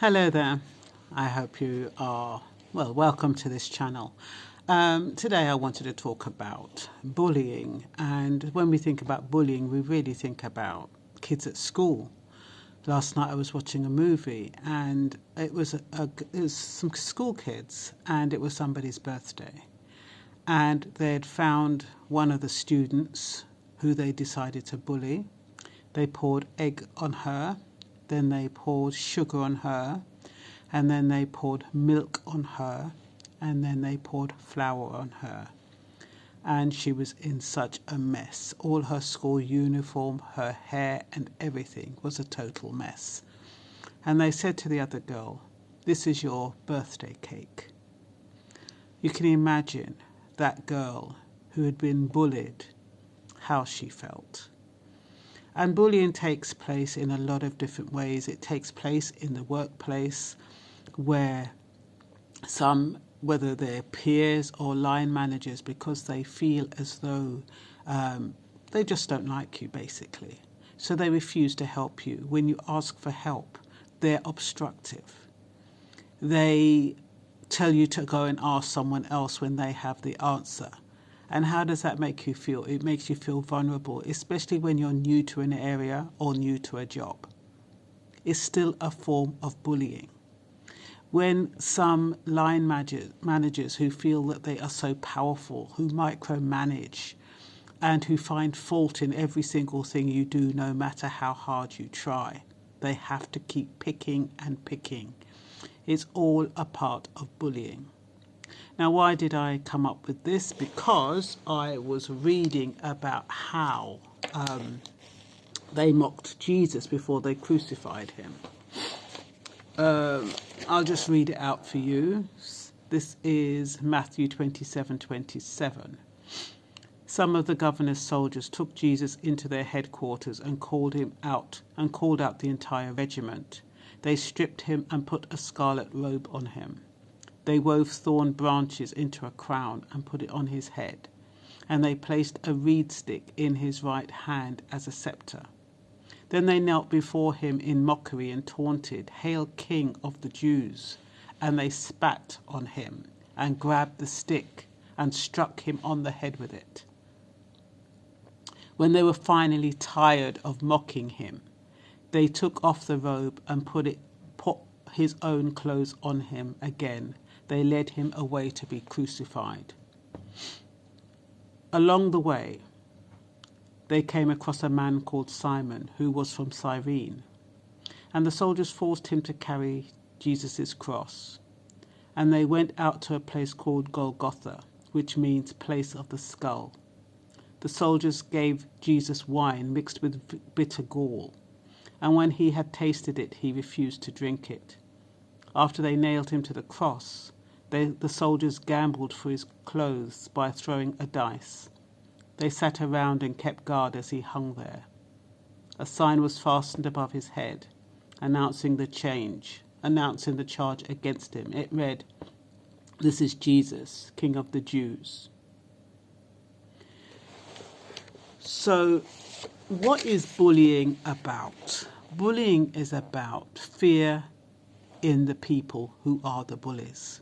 Hello there. I hope you are well. Welcome to this channel. Today I wanted to talk about bullying, and when we think about bullying, we really think about kids at school. Last night I was watching a movie, and it was some school kids, and it was somebody's birthday, and they had found one of the students who they decided to bully. They poured egg on her, then they poured sugar on her, and then they poured milk on her, and then they poured flour on her. And she was in such a mess. All her school uniform, her hair, and everything was a total mess. And they said to the other girl, "This is your birthday cake." You can imagine that girl who had been bullied, how she felt. And bullying takes place in a lot of different ways. It takes place in the workplace where whether they're peers or line managers, because they feel as though they just don't like you, basically. So they refuse to help you. When you ask for help, they're obstructive. They tell you to go and ask someone else when they have the answer. And how does that make you feel? It makes you feel vulnerable, especially when you're new to an area or new to a job. It's still a form of bullying. When some line managers who feel that they are so powerful, who micromanage, and who find fault in every single thing you do, no matter how hard you try, they have to keep picking and picking. It's all a part of bullying. Now, why did I come up with this? Because I was reading about how they mocked Jesus before they crucified him. I'll just read it out for you. This is Matthew 27:27. Some of the governor's soldiers took Jesus into their headquarters and called out the entire regiment. They stripped him and put a scarlet robe on him. They wove thorn branches into a crown and put it on his head, and they placed a reed stick in his right hand as a scepter. Then they knelt before him in mockery and taunted, "Hail, King of the Jews!" And they spat on him and grabbed the stick and struck him on the head with it. When they were finally tired of mocking him, they took off the robe and put his own clothes on him again. They led him away to be crucified. Along the way, they came across a man called Simon, who was from Cyrene. And the soldiers forced him to carry Jesus' cross. And they went out to a place called Golgotha, which means place of the skull. The soldiers gave Jesus wine mixed with bitter gall. And when he had tasted it, he refused to drink it. After they nailed him to the cross, the soldiers gambled for his clothes by throwing a dice. They sat around and kept guard as he hung there. A sign was fastened above his head, announcing the charge against him. It read, "This is Jesus, King of the Jews." So, what is bullying about? Bullying is about fear in the people who are the bullies.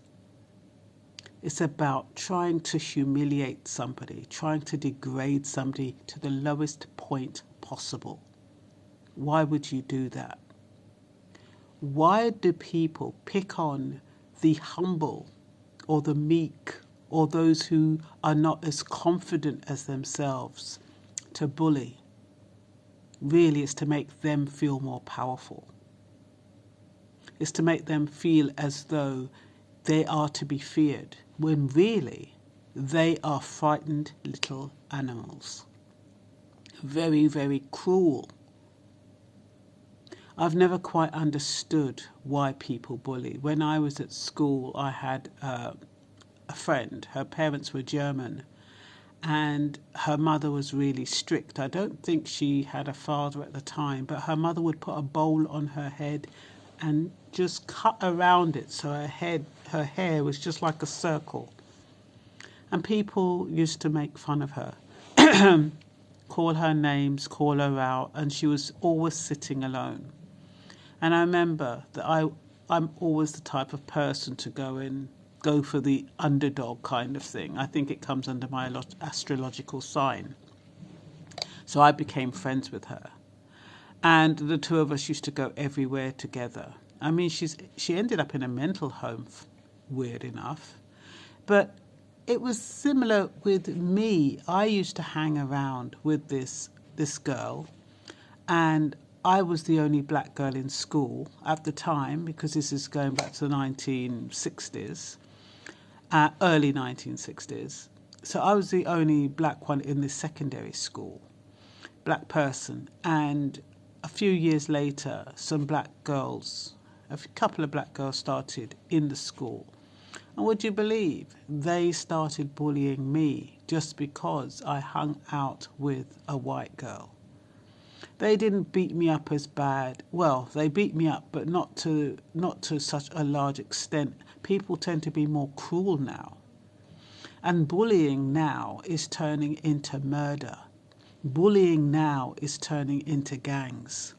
It's about trying to humiliate somebody, trying to degrade somebody to the lowest point possible. Why would you do that? Why do people pick on the humble or the meek or those who are not as confident as themselves to bully? Really, it's to make them feel more powerful. It's to make them feel as though they are to be feared, when really they are frightened little animals. Very, very cruel. I've never quite understood why people bully. When I was at school, I had a friend. Her parents were German, and her mother was really strict. I don't think she had a father at the time, but her mother would put a bowl on her head and just cut around it so her hair was just like a circle. And people used to make fun of her, call her names, call her out, and she was always sitting alone. And I remember that I'm always the type of person to go for the underdog kind of thing. I think it comes under my astrological sign. So I became friends with her. And the two of us used to go everywhere together. I mean, she ended up in a mental home, weird enough. But it was similar with me. I used to hang around with this girl, and I was the only black girl in school at the time, because this is going back to the 1960s, early 1960s. So I was the only black one in this secondary school, black person. And a few years later, a couple of black girls started in the school. And would you believe, they started bullying me just because I hung out with a white girl. They didn't beat me up as bad. Well, they beat me up, but not to such a large extent. People tend to be more cruel now. And bullying now is turning into murder. Bullying now is turning into gangs.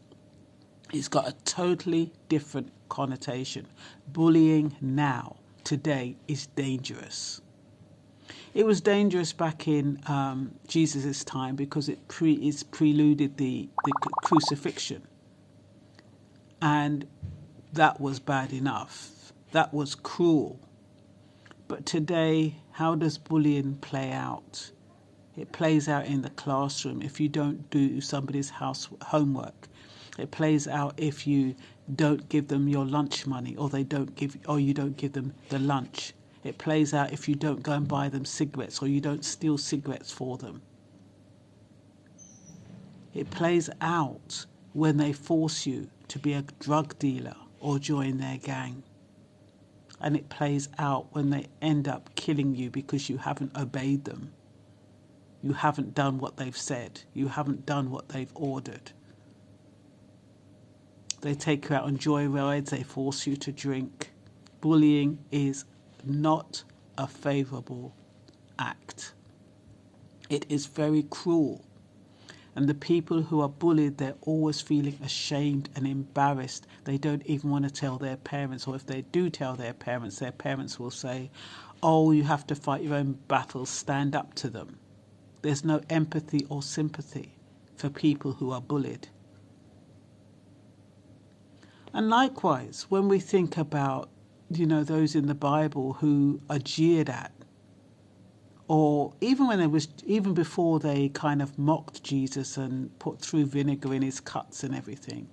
It's got a totally different connotation. Bullying now, today, is dangerous. It was dangerous back in Jesus' time because it preluded the crucifixion. And that was bad enough. That was cruel. But today, how does bullying play out? It plays out in the classroom if you don't do somebody's homework. It plays out if you don't give them your lunch money, or you don't give them the lunch. It plays out if you don't go and buy them cigarettes, or you don't steal cigarettes for them. It plays out when they force you to be a drug dealer or join their gang. And it plays out when they end up killing you because you haven't obeyed them. You haven't done what they've said. You haven't done what they've ordered. They take you out on joyrides. They force you to drink. Bullying is not a favourable act. It is very cruel. And the people who are bullied, they're always feeling ashamed and embarrassed. They don't even want to tell their parents, or if they do tell their parents will say, "Oh, you have to fight your own battles, stand up to them." There's no empathy or sympathy for people who are bullied. And likewise, when we think about, those in the Bible who are jeered at, or even before they kind of mocked Jesus and threw vinegar in his cuts and everything,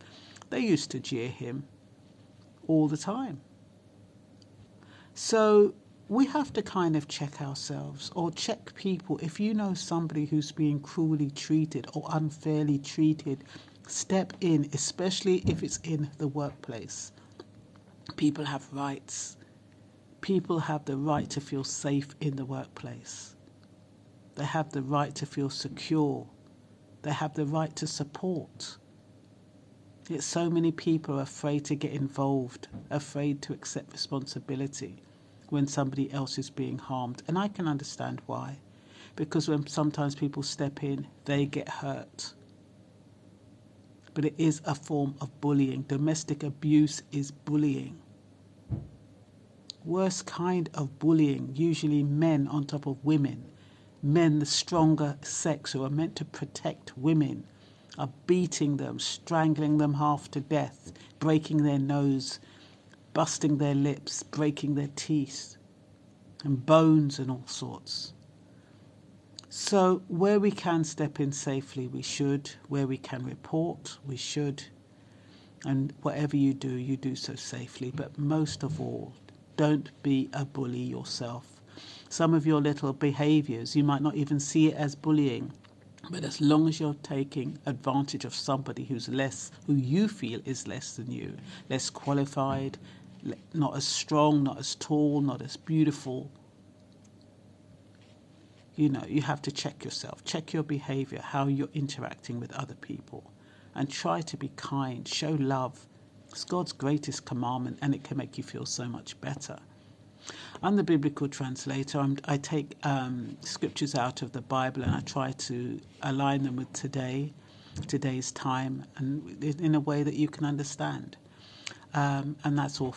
they used to jeer him all the time. So we have to kind of check ourselves, or check people. If you know somebody who's being cruelly treated or unfairly treated, step in, especially if it's in the workplace. People have rights. People have the right to feel safe in the workplace. They have the right to feel secure. They have the right to support. Yet so many people are afraid to get involved, afraid to accept responsibility when somebody else is being harmed. And I can understand why. Because when sometimes people step in, they get hurt. But it is a form of bullying. Domestic abuse is bullying. Worst kind of bullying, usually men on top of women. Men, the stronger sex, who are meant to protect women, are beating them, strangling them half to death, breaking their nose, busting their lips, breaking their teeth, and bones and all sorts. So where we can step in safely, we should. Where we can report, we should. And whatever you do so safely. But most of all, don't be a bully yourself. Some of your little behaviours, you might not even see it as bullying. But as long as you're taking advantage of somebody who you feel is less than you, less qualified, not as strong, not as tall, not as beautiful, you have to check yourself, check your behaviour, how you're interacting with other people, and try to be kind, show love. It's God's greatest commandment, and it can make you feel so much better. I'm the Biblical Translator. I take scriptures out of the Bible, and I try to align them with today's time, and in a way that you can understand. And that's all.